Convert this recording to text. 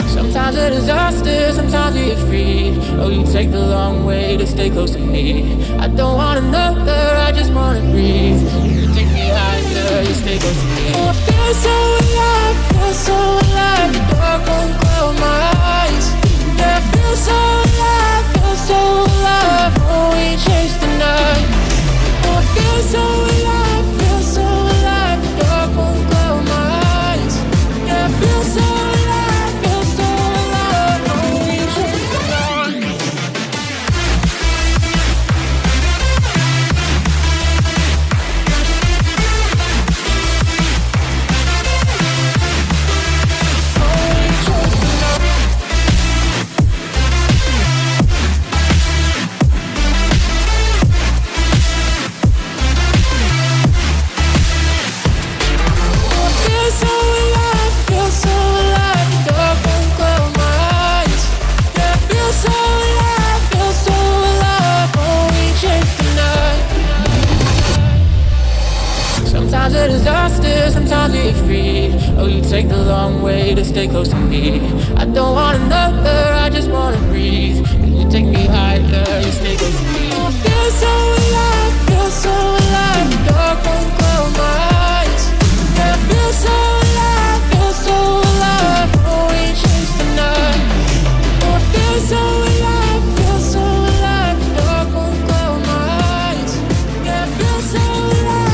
Sometimes a disaster, sometimes we get free. Oh, you take the long way to stay close to me. I don't want another, I just wanna breathe. You take me higher, you stay close to me. Oh, I feel so alive, feel so alive. The dark won't close my eyes. Yeah, I feel so alive, feel so alive. Oh, we chase the night. Oh, I feel so alive, feel so alive. The dark won't close my eyes. Yeah, I feel so alive. Sometimes a disaster, sometimes we get free. Oh, you take the long way to stay close to me. I don't want another, I just wanna breathe. You take me higher, you stay close to me. Oh, I feel so alive, feel so alive. The dark won't close my eyes. Yeah, I feel so alive, feel so alive. Oh, we chase the night. Oh, I feel so alive, feel so alive. The dark won't close my eyes. Yeah, I feel so alive.